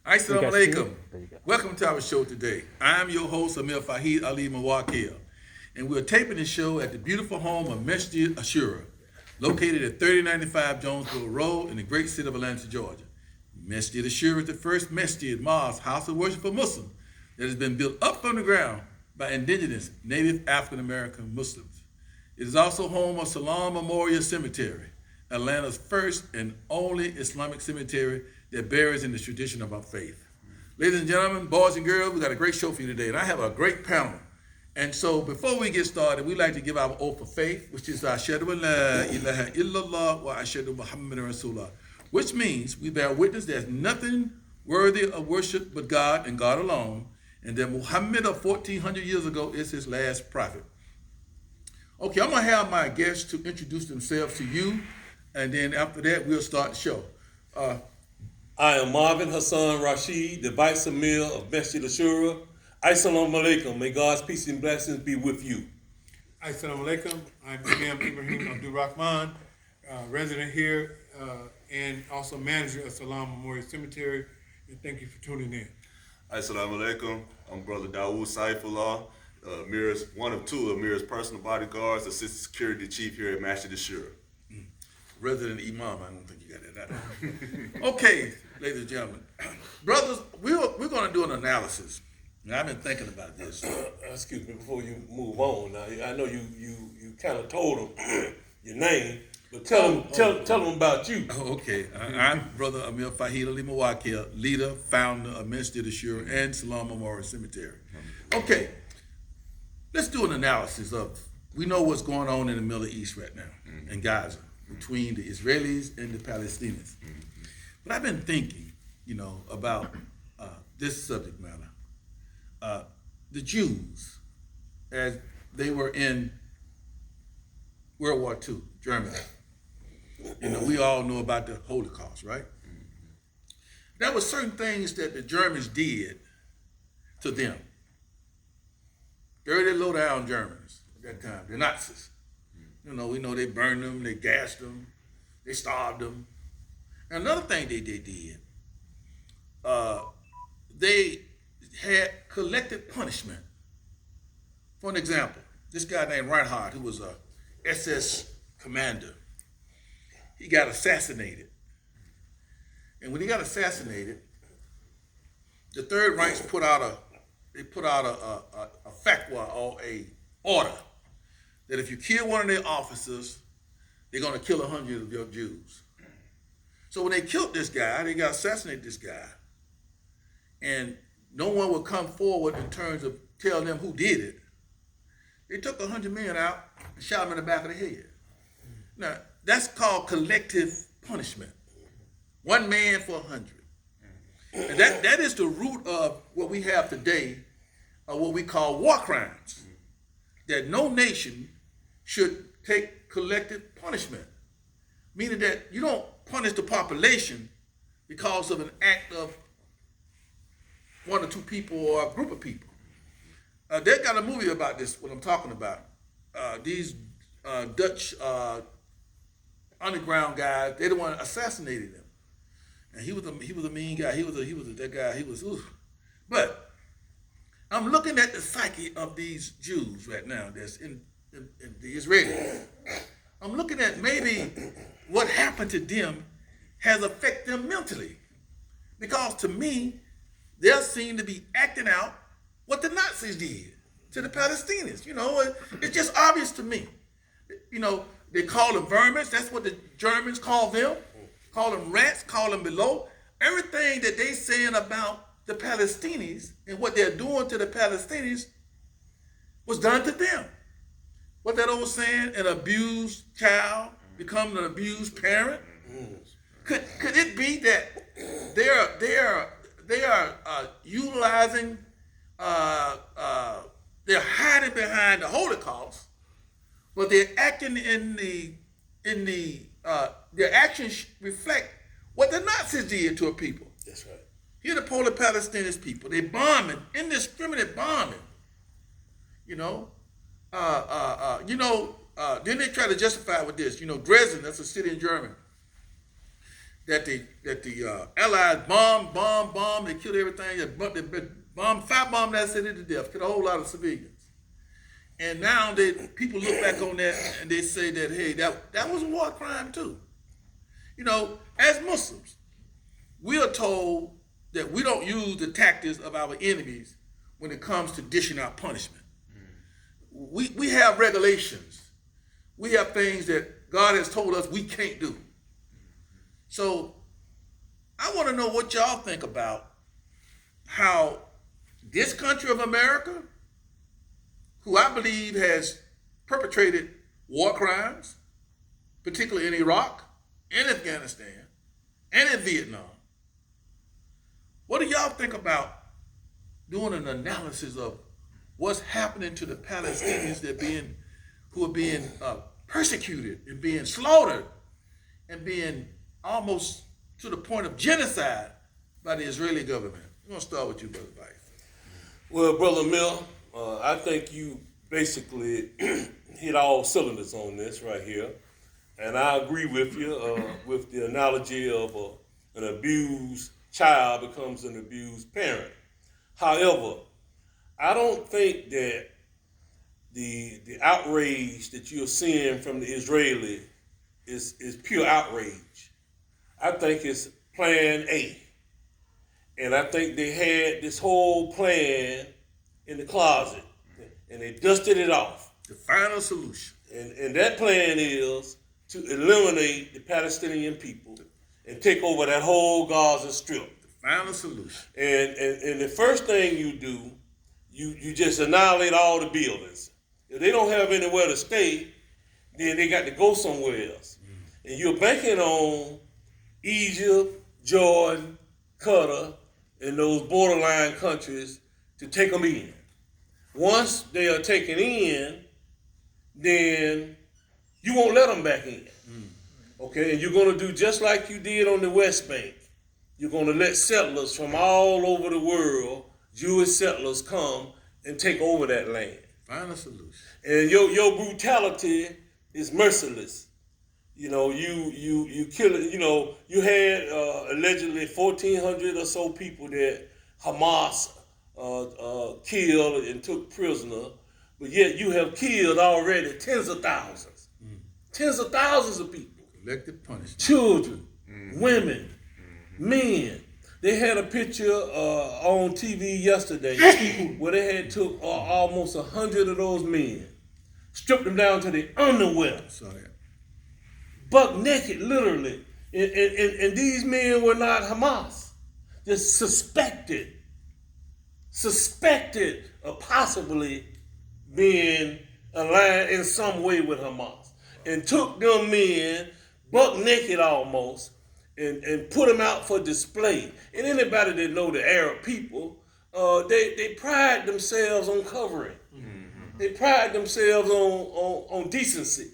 Assalamu alaikum. Welcome to our show today. I'm your host, Amir Fahid Ali Mawakil, and we're taping the show at the beautiful home of Masjid Ashura, located at 3095 Jonesboro Road in the great city of Atlanta, Georgia. Masjid Ashura is the first masjid, mosque, house of worship for Muslims that has been built up from the ground by indigenous native African American Muslims. It is also home of Salam Memorial Cemetery, Atlanta's first and only Islamic cemetery that bears in the tradition of our faith. Ladies and gentlemen, boys and girls, we got a great show for you today, and I have a great panel. And so before we get started, we'd like to give our oath of faith, which is Ashhadu an la ilaha illallah wa ashhadu Muhammadan Rasulullah, which means we bear witness there's nothing worthy of worship but God and God alone, and that Muhammad of 1400 years ago is his last prophet. Okay, I'm gonna have my guests to introduce themselves to you, and then after that, we'll start the show. I am Marvin Hassan Rashid, the Vice Emir of Masjid Ashura. Assalamu alaikum. May God's peace and blessings be with you. Assalamu alaikum. I'm Imam Ibrahim Abdul Rahman, resident here and also manager of Salam Memorial Cemetery. And thank you for tuning in. Assalamu alaikum. I'm Brother Dawood Saifullah, one of two of Amir's personal bodyguards, assistant security chief here at Masjid Ashura. Resident Imam, I don't think you got that out. Okay, ladies and gentlemen. Brothers, we're going to do an analysis. And I've been thinking about this. Excuse me, before you move on, now, I know you kind of told them your name, but tell them about you. Okay, I'm Brother Amir Fahid Ali Mawakil, leader, founder of Masjid Ashura and Salam Memorial Cemetery. Okay, let's do an analysis of, we know what's going on in the Middle East right now, in Gaza, between the Israelis and the Palestinians. But I've been thinking, about this subject matter. The Jews, as they were in World War II, Germany. We all know about the Holocaust, right? There were certain things that the Germans did to them. Dirty, low-down Germans at that time, the Nazis. We know they burned them, they gassed them, they starved them. And another thing they did, they had collective punishment. For an example, this guy named Reinhardt, who was a SS commander, he got assassinated. And when he got assassinated, the Third Reich put out a fatwa or a order that if you kill one of their officers, they're gonna kill 100 of your Jews. So when they killed this guy, they got assassinated this guy, and no one would come forward in terms of tell them who did it. They took 100 men out and shot them in the back of the head. Now, that's called collective punishment. One man for 100. And that is the root of what we have today, what we call war crimes. That no nation should take collective punishment. Meaning that you don't punish the population because of an act of one or two people or a group of people. They got a movie about this, what I'm talking about. These Dutch underground guys, they the one assassinated him. And he was a mean guy. He was that guy. But I'm looking at the psyche of these Jews right now that's in the Israelis. I'm looking at maybe what happened to them has affected them mentally. Because to me, they seem to be acting out what the Nazis did to the Palestinians. It's just obvious to me. They call them vermin. That's what the Germans call them. Call them rats, call them below. Everything that they saying about the Palestinians and what they're doing to the Palestinians was done to them. What that old saying, an abused child becomes an abused parent? Could it be that they are utilizing, they're hiding behind the Holocaust, but they're acting their actions reflect what the Nazis did to a people. That's right. Here the Polish Palestinian people, they bombing, indiscriminate bombing. Then they try to justify with this. Dresden, that's a city in Germany. that the Allies bombed, they killed everything, they firebombed that city to death, killed a whole lot of civilians. And now people look back on that and they say that, hey, that was a war crime too. You know, as Muslims, we are told that we don't use the tactics of our enemies when it comes to dishing out punishment. We have regulations. We have things that God has told us we can't do. So I want to know what y'all think about how this country of America, who I believe has perpetrated war crimes, particularly in Iraq, in Afghanistan, and in Vietnam. What do y'all think about doing an analysis of what's happening to the Palestinians who are being persecuted and being slaughtered and being almost to the point of genocide by the Israeli government? I'm gonna start with you, Brother Vice. Well, Brother Mill, I think you basically hit all cylinders on this right here. And I agree with you with the analogy of an abused child becomes an abused parent. However, I don't think that the outrage that you're seeing from the Israeli is pure outrage. I think it's plan A. And I think they had this whole plan in the closet and they dusted it off. The final solution. And that plan is to eliminate the Palestinian people and take over that whole Gaza Strip. The final solution. And the first thing you do, you just annihilate all the buildings. If they don't have anywhere to stay, then they got to go somewhere else. And you're banking on Egypt, Jordan, Qatar, and those borderline countries to take them in. Once they are taken in, then you won't let them back in. Okay, and you're going to do just like you did on the West Bank. You're going to let settlers from all over the world, Jewish settlers, come and take over that land. Final solution. And your brutality is merciless. You know, you kill it. You know, you had allegedly 1,400 or so people that Hamas killed and took prisoner, but yet you have killed already tens of thousands. Tens of thousands of people. Collective punishment. Children, women, men. They had a picture on TV yesterday where they had took almost 100 of those men, stripped them down to the underwear. Saw that. Buck naked, literally. And these men were not Hamas. Just suspected of possibly being aligned in some way with Hamas. And took them men, buck naked almost, and put them out for display. And anybody that know the Arab people, they pride themselves on covering. They pride themselves on decency,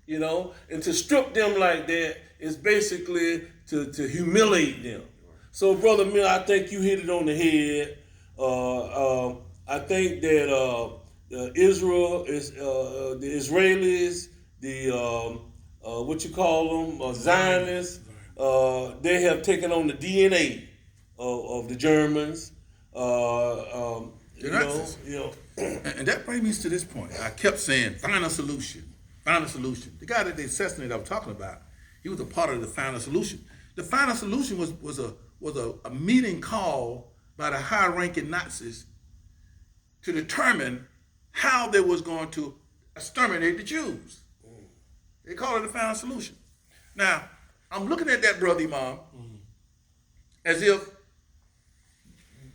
you know. And to strip them like that is basically to humiliate them. So, Brother Mill, I think you hit it on the head. I think that Israel is the Israelis, the what you call them, Zionists. They have taken on the DNA of the Germans. And that brings me to this point. I kept saying final solution, final solution. The guy that they assassinated I was talking about, he was a part of the final solution. The final solution was a meeting called by the high-ranking Nazis to determine how they was going to exterminate the Jews. They call it the final solution. Now, I'm looking at that brother Imam as if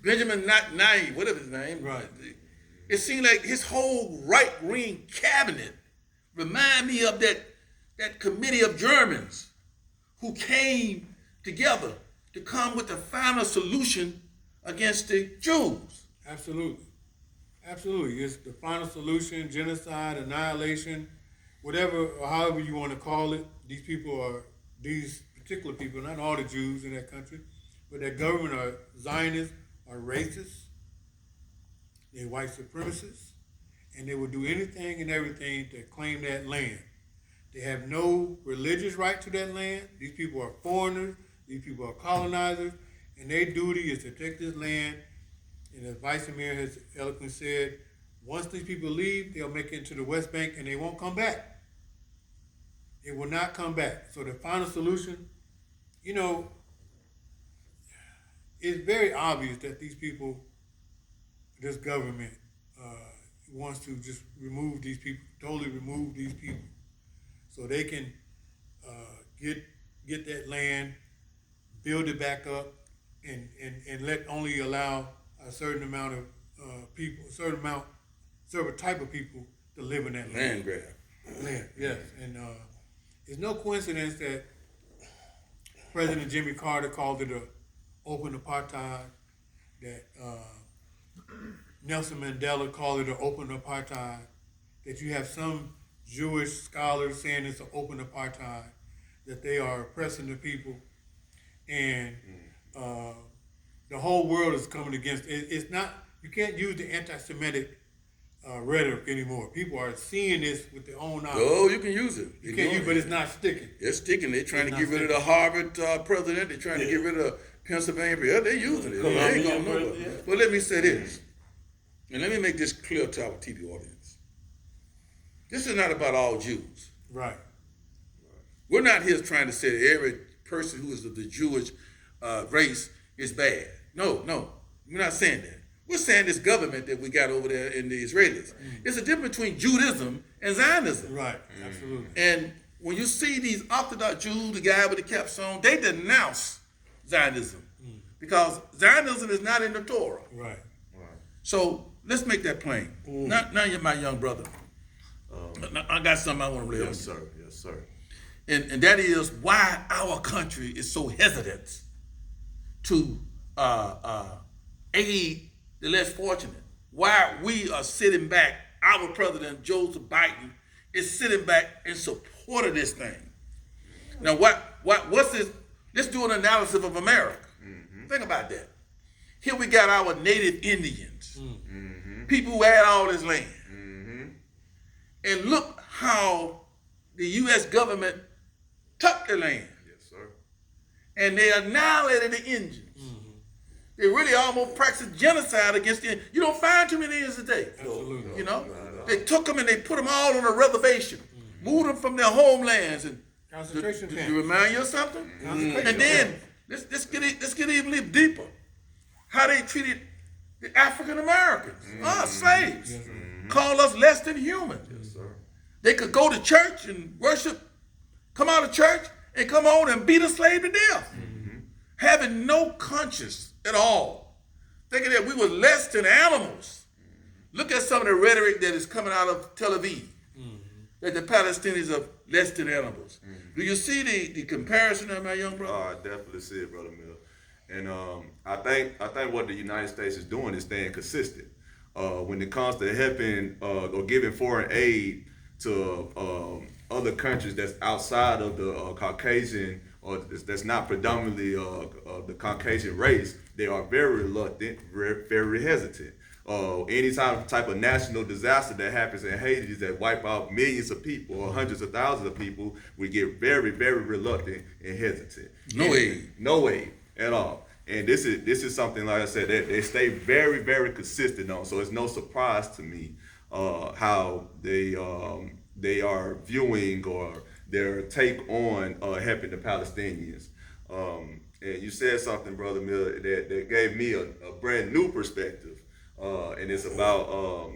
Benjamin Netanyahu, whatever his name, Right. It seemed like his whole right-wing cabinet remind me of that committee of Germans who came together to come with the final solution against the Jews. Absolutely. Absolutely. It's the final solution, genocide, annihilation, whatever or however you want to call it. These particular people, not all the Jews in that country, but that government are Zionists, are racists, they're white supremacists, and they will do anything and everything to claim that land. They have no religious right to that land. These people are foreigners. These people are colonizers, and their duty is to take this land. And as Vice Mayor has eloquently said, once these people leave, they'll make it into the West Bank, and they won't come back. They will not come back. So the final solution, you know, it's very obvious that these people, this government, wants to just remove these people, totally remove these people, so they can get that land, build it back up, and let only allow a certain amount of people, a certain type of people to live in that land. Land grab. Land, yes. And it's no coincidence that President Jimmy Carter called it an open apartheid, that Nelson Mandela called it an open apartheid, that you have some Jewish scholars saying it's an open apartheid, that they are oppressing the people, and the whole world is coming against it. It's not, you can't use the anti-Semitic rhetoric anymore. People are seeing this with their own eyes. Oh, you can use it. You can't use it, but it's not sticking. It's sticking. They're trying to get rid of the Harvard president. They're trying to get rid of Pennsylvania. They're using it. They ain't going nowhere. Yeah. But let me say this, and let me make this clear to our TV audience. This is not about all Jews. Right. We're not here trying to say that every person who is of the Jewish race is bad. No, we're not saying that. We're saying this government that we got over there in the Israelis. It's a difference between Judaism and Zionism. Right, absolutely. And when you see these Orthodox Jews, the guy with the caps on, they denounce Zionism because Zionism is not in the Torah. Right. So let's make that plain. Now you're my young brother. I got something I want to relay. Yes, sir. Yes, sir. And that is why our country is so hesitant to aid the less fortunate. Why we are sitting back, our president, Joseph Biden, is sitting back in support of this thing. Now, what's this? Let's do an analysis of America. Think about that. Here we got our native Indians, people who had all this land. And look how the U.S. government took the land. Yes, sir. And they annihilated the Indians. They really almost practiced genocide against the Indians. You don't find too many Indians today. Absolutely. You know? They took them and they put them all on a reservation, moved them from their homelands. And Concentration to camps. remind you of something? Concentration And then, camps. let's get even deeper. How they treated the African Americans, slaves. Call us less than human. Yes, sir. They could go to church and worship, come out of church and come on and beat a slave to death. Having no conscience at all. Thinking that we were less than animals. Look at some of the rhetoric that is coming out of Tel Aviv. That the Palestinians are less than animals. Do you see the comparison there, my young brother? I definitely see it, Brother Mill. And I think what the United States is doing is staying consistent. When it comes to helping or giving foreign aid to other countries that's outside of the Caucasian, or that's not predominantly the Caucasian race, they are very reluctant, very hesitant. Any type of national disaster that happens in Haiti that wipe out millions of people or hundreds of thousands of people, we get very, very reluctant and hesitant. No aid at all. And this is something, like I said, they stay very, very consistent on. So it's no surprise to me how they are viewing or their take on helping the Palestinians. And you said something, Brother Miller, that gave me a brand new perspective. And it's about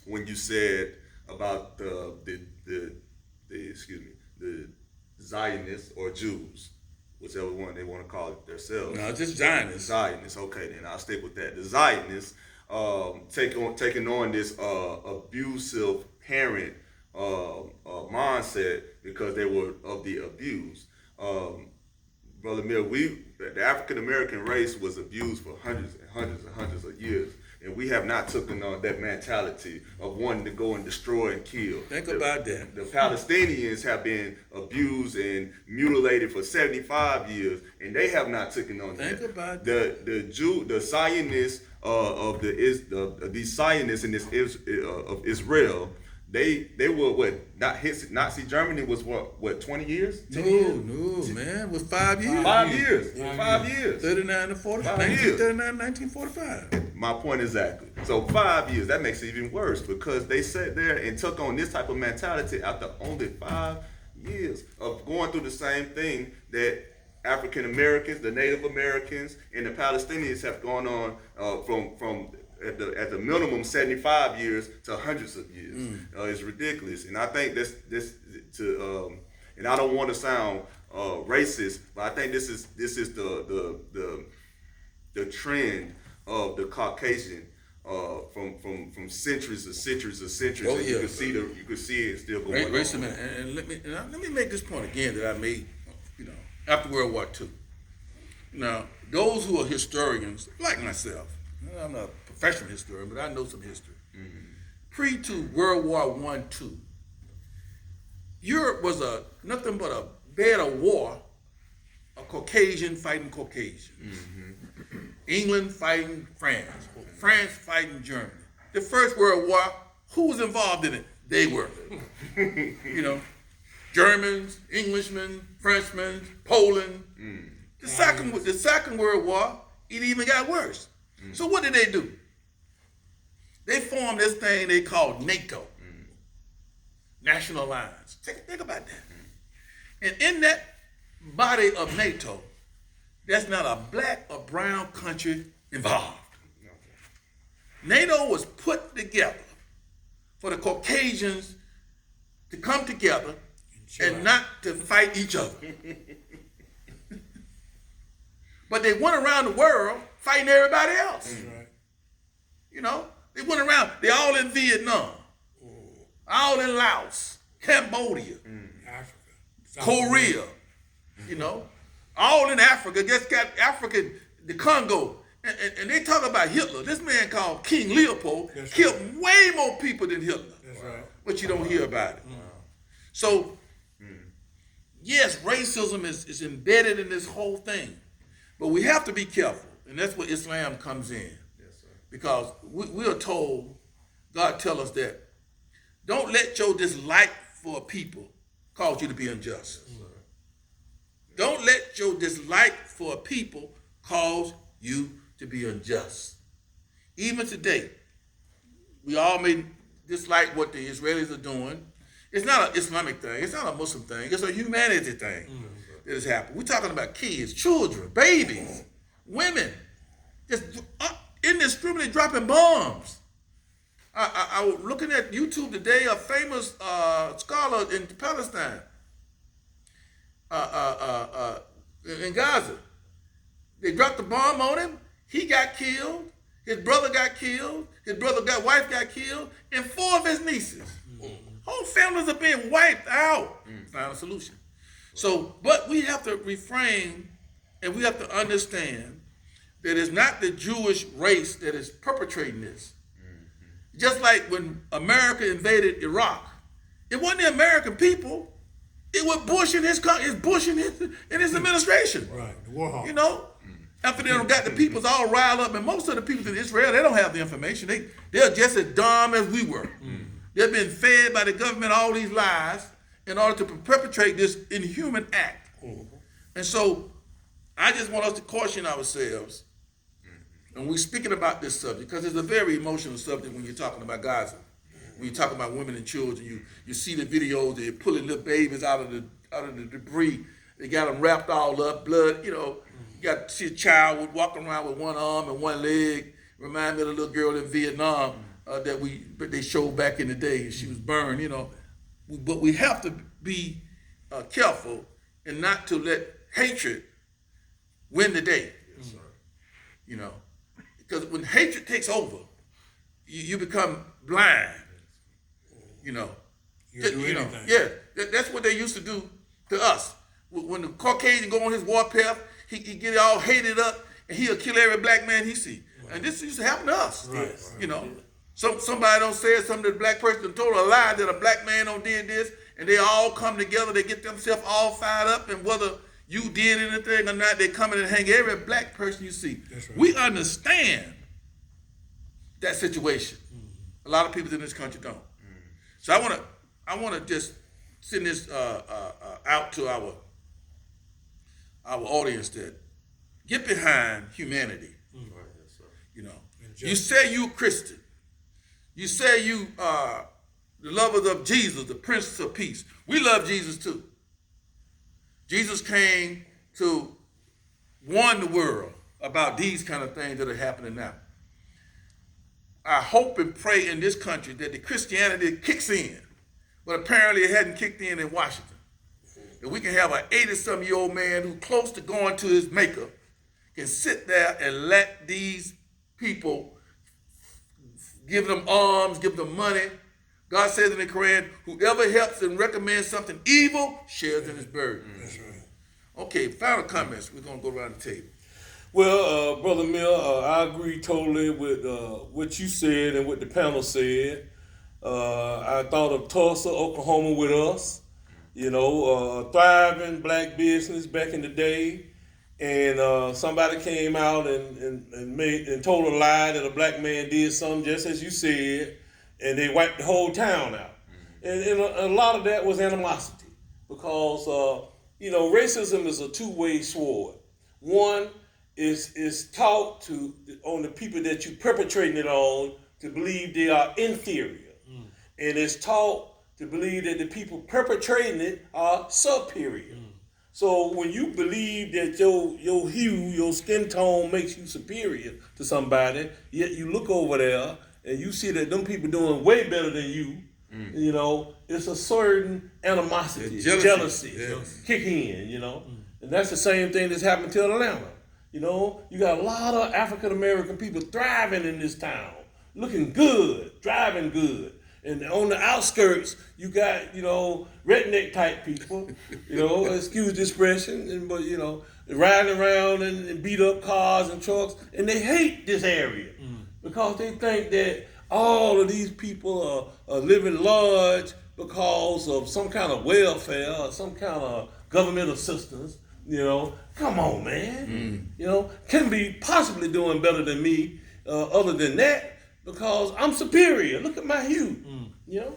when you said about the Zionists or Jews, whichever one they want to call it themselves. No, just Zionists. Zionists. Okay, then I'll stick with that. The Zionists taking on this abusive parent mindset because they were of the abused. Brother Mill, the African American race was abused for hundreds and hundreds and hundreds of years. And we have not taken on that mentality of wanting to go and destroy and kill. Think about that. The Palestinians have been abused and mutilated for 75 years, and they have not taken on that. Think about The Zionists these Zionists in of Israel, they were what? Not hit. Nazi Germany was what 20 years? 10 No, years? no, man. With 5 years. 5 years. 5 5 years. 39 to 40. 5 years. 1939, 1945. My point exactly. So 5 years, that makes it even worse because they sat there and took on this type of mentality after only 5 years of going through the same thing that African Americans, the Native Americans, and the Palestinians have gone on from at the minimum 75 years to hundreds of years. It's ridiculous, and I think this and I don't want to sound racist, but I think this is the trend of the Caucasian from centuries of centuries of centuries. Oh, and yeah. you could see it still going on. Racism, and let me make this point again that I made, after World War II. Now, those who are historians, like myself, I'm not a professional historian, but I know some history. Pre to World War I, II, Europe was nothing but a bed of war, a Caucasian fighting Caucasian. England fighting France, France fighting Germany. The First World War, who was involved in it? They were. Germans, Englishmen, Frenchmen, Poland. The Second World War, it even got worse. So what did they do? They formed this thing they called NATO, National Alliance. Think about that. And in that body of NATO, there's not a black or brown country involved. NATO was put together for the Caucasians to come together and not to fight each other. But they went around the world fighting everybody else. They went around, they all in Vietnam, all in Laos, Cambodia, Africa, Korea, all in Africa. Just got Africa, the Congo. And they talk about Hitler. This man called King Leopold killed way more people than Hitler. That's right. But you don't hear about it. So, yes, racism is embedded in this whole thing. But we have to be careful. And that's where Islam comes in. Yes, sir. Because we are told, God tell us that, don't let your dislike for a people cause you to be unjust. Don't let your dislike for a people cause you to be unjust. Even today, we all may dislike what the Israelis are doing. It's not an Islamic thing. It's not a Muslim thing. It's a humanity thing that has happened. We're talking about kids, children, babies, women, just indiscriminately dropping bombs. I was looking at YouTube today, a famous scholar in Palestine, in Gaza. They dropped the bomb on him. He got killed. His brother got killed. His wife got killed, and 4 of his nieces. Whole families are being wiped out. Find a solution. So, but we have to refrain, and we have to understand that it's not the Jewish race that is perpetrating this. Just like when America invaded Iraq, it wasn't the American people. It was Bush and his administration. Right, the war hawk. After they got the peoples all riled up, and most of the people in Israel, they don't have the information. They're just as dumb as we were. They've been fed by the government all these lies in order to perpetrate this inhuman act. And so I just want us to caution ourselves, and we're speaking about this subject, because it's a very emotional subject when you're talking about Gaza. When you're talking about women and children, you see the videos, they're pulling little babies out of the debris. They got them wrapped all up, blood, you got to see a child walking around with one arm and one leg. Remind me of the little girl in Vietnam that they showed back in the day, and she was burned, But we have to be careful and not to let hatred win the day. Yes, sir. Because when hatred takes over, you become blind. You do anything. Yeah, that's what they used to do to us. When the Caucasian go on his warpath, he get all hated up, and he'll kill every black man he see. Right. And this used to happen to us. Right. Somebody don't say something to the black person and told a lie that a black man don't did this, and they all come together, they get themselves all fired up, and whether you did anything or not, they come in and hang every black person you see. That's right. We understand that situation. A lot of people in this country don't. So I want to just send this out to our audience that get behind humanity. You know, you say you Christian. You say you the lovers of Jesus, the Prince of Peace. We love Jesus too. Jesus came to warn the world about these kind of things that are happening now. I hope and pray in this country that the Christianity kicks in, but apparently it hadn't kicked in Washington. That we can have an 80-some-year-old man who's close to going to his maker can sit there and let these people give them arms, give them money. God says in the Quran, whoever helps and recommends something evil shares in his burden. That's right. Okay, final comments. We're going to go around the table. Well, Brother Mill, I agree totally with what you said and what the panel said. I thought of Tulsa, Oklahoma with us, you know, thriving black business back in the day. And somebody came out and told a lie that a black man did something just as you said, and they wiped the whole town out. And a lot of that was animosity because, you know, racism is a two-way sword. One is taught on the people that you perpetrating it on to believe they are inferior. And it's taught to believe that the people perpetrating it are superior. So when you believe that your hue, your skin tone makes you superior to somebody, yet you look over there and you see that them people doing way better than you, you know, it's a certain animosity, jealousy kick in, you know. And that's the same thing that's happened to Atlanta. You know, you got a lot of African American people thriving in this town, looking good, driving good. And on the outskirts, you got, you know, redneck type people, you know, excuse the expression, but, you know, riding around and beat up cars and trucks, and they hate this area because they think that all of these people are living large because of some kind of welfare or some kind of government assistance. You know, come on, man. You know, can be possibly doing better than me other than that because I'm superior. Look at my hue, you know?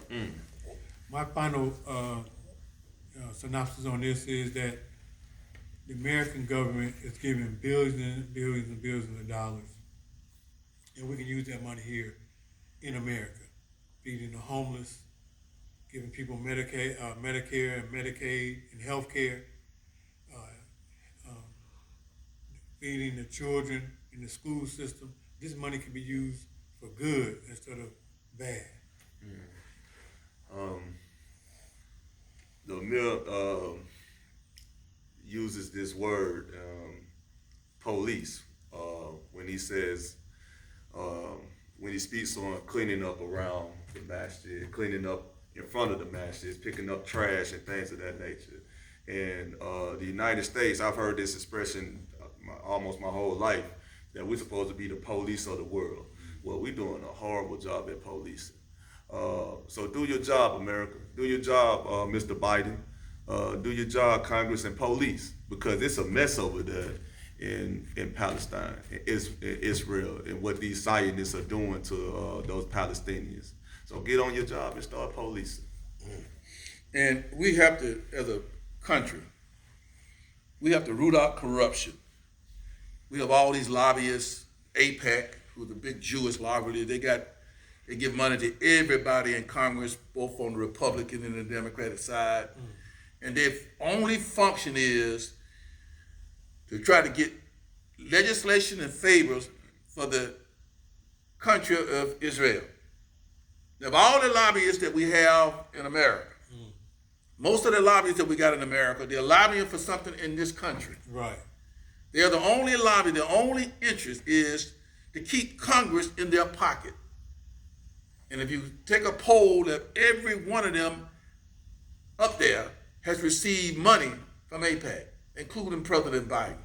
My final synopsis on this is that the American government is giving billions and billions and billions of dollars, and we can use that money here in America, feeding the homeless, giving people Medicare and Medicaid and health care, feeding the children in the school system. This money can be used for good instead of bad. The Mill uses this word, police, when he says, when he speaks on cleaning up around the masjid, cleaning up in front of the masjid, picking up trash and things of that nature. And the United States, I've heard this expression almost my whole life, that we're supposed to be the police of the world. Well, we're doing a horrible job at policing. So do your job, America. Do your job, Mr. Biden. Do your job, Congress and police, because it's a mess over there in Palestine, Israel, and what these Zionists are doing to those Palestinians. So get on your job and start policing. And we have to, as a country, we have to root out corruption. We have all these lobbyists, AIPAC, who's a big Jewish lobby. They give money to everybody in Congress, both on the Republican and the Democratic side. And their only function is to try to get legislation and favors for the country of Israel. Of all the lobbyists that we have in America, most of the lobbyists that we got in America, they're lobbying for something in this country. Right. They're the only lobby, the only interest is to keep Congress in their pocket. And if you take a poll that every one of them up there has received money from AIPAC, including President Biden,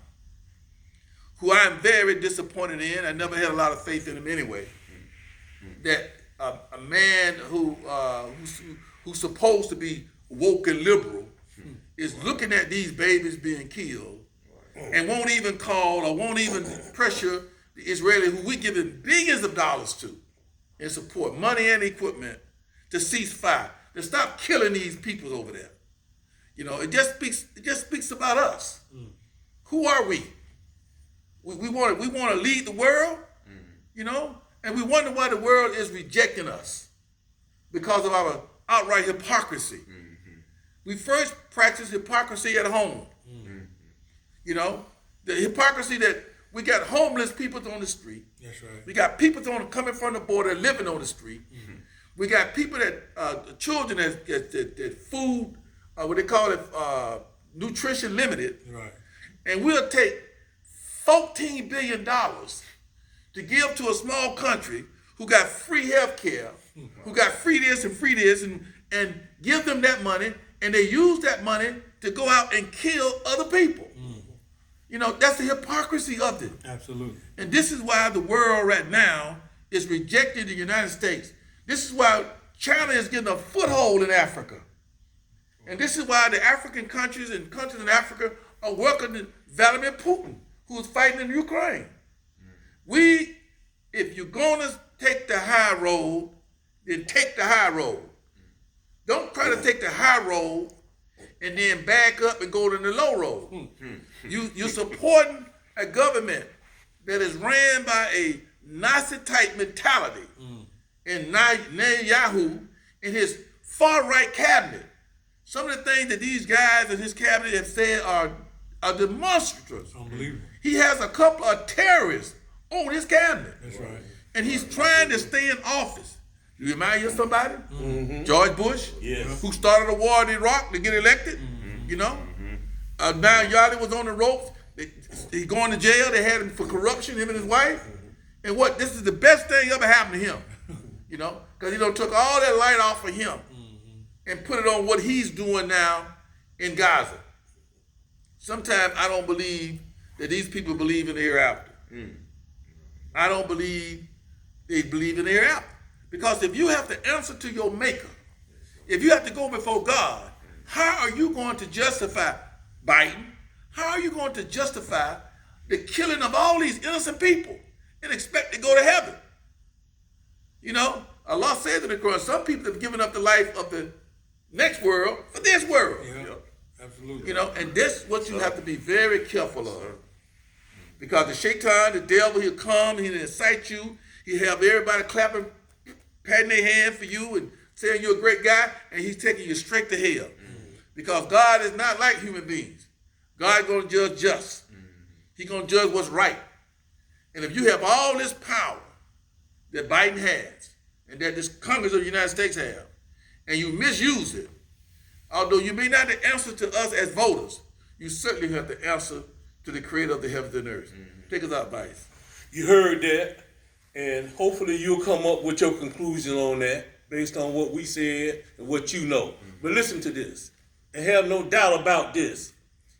who I'm very disappointed in. I never had a lot of faith in him anyway. That a man who's supposed to be woke and liberal is looking at these babies being killed and won't even call or won't even pressure the Israelis, who we're giving billions of dollars to in support, money and equipment, to cease fire, to stop killing these people over there. You know, it just speaks about us. Who are we? We want to lead the world, you know, and we wonder why the world is rejecting us because of our outright hypocrisy. We first practice hypocrisy at home. You know, the hypocrisy that we got homeless people on the street. That's right. We got people coming from the border living on the street. We got people that children that food, what they call it, nutrition limited. Right. And we'll take $14 billion to give to a small country who got free health care, who got free this, and give them that money, and they use that money to go out and kill other people. You know, that's the hypocrisy of it. Absolutely. And this is why the world right now is rejecting the United States. This is why China is getting a foothold in Africa. And this is why the African countries and countries in Africa are welcoming Vladimir Putin, who is fighting in Ukraine. If you're going to take the high road, then take the high road. Don't try to take the high road and then back up and go to the low road. You're supporting a government that is ran by a Nazi-type mentality and Netanyahu and his far-right cabinet. Some of the things that these guys in his cabinet have said are demonstrable. Unbelievable. He has a couple of terrorists on his cabinet. That's right. And he's trying to stay in office. You remind you of somebody? George Bush, Yes. who started a war in Iraq to get elected. You know? Now Yachty was on the ropes. He's going to jail. They had him for corruption, him and his wife. And this is the best thing ever happened to him. You know? Because he took all that light off of him and put it on what he's doing now in Gaza. Sometimes I don't believe that these people believe in the hereafter. I don't believe they believe in the hereafter. Because if you have to answer to your maker, if you have to go before God, how are you going to justify Biden? How are you going to justify the killing of all these innocent people and expect to go to heaven? You know, Allah says in the Quran, some people have given up the life of the next world for this world. Yeah. Absolutely. You know, and that's what you have to be very careful of. Because the shaitan, the devil, he'll come, he'll incite you, he'll have everybody clapping, patting their hand for you and saying you're a great guy, and he's taking you straight to hell. Because God is not like human beings. God's going to judge just. He's going to judge what's right. And if you have all this power that Biden has, and that this Congress of the United States have, and you misuse it, although you may not answer to us as voters, you certainly have to answer to the creator of the heavens and earth. Take us out, Vice. You heard that, and hopefully you'll come up with your conclusion on that based on what we said and what you know. But listen to this, and have no doubt about this.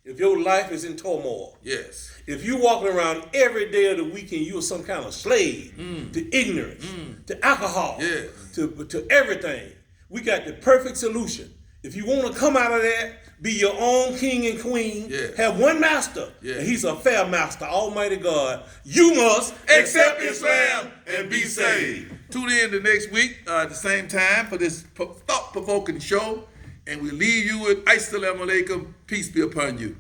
If your life is in turmoil, Yes. if you're walking around every day of the week and you're some kind of slave to ignorance, to alcohol, Yes. to everything, we got the perfect solution. If you want to come out of that, be your own king and queen, Yes. have one master, Yes. and he's a fair master, Almighty God. You must Accept Islam and be saved. Tune in the next week at the same time for this thought-provoking show. And we leave you with Assalamu alaikum. Peace be upon you.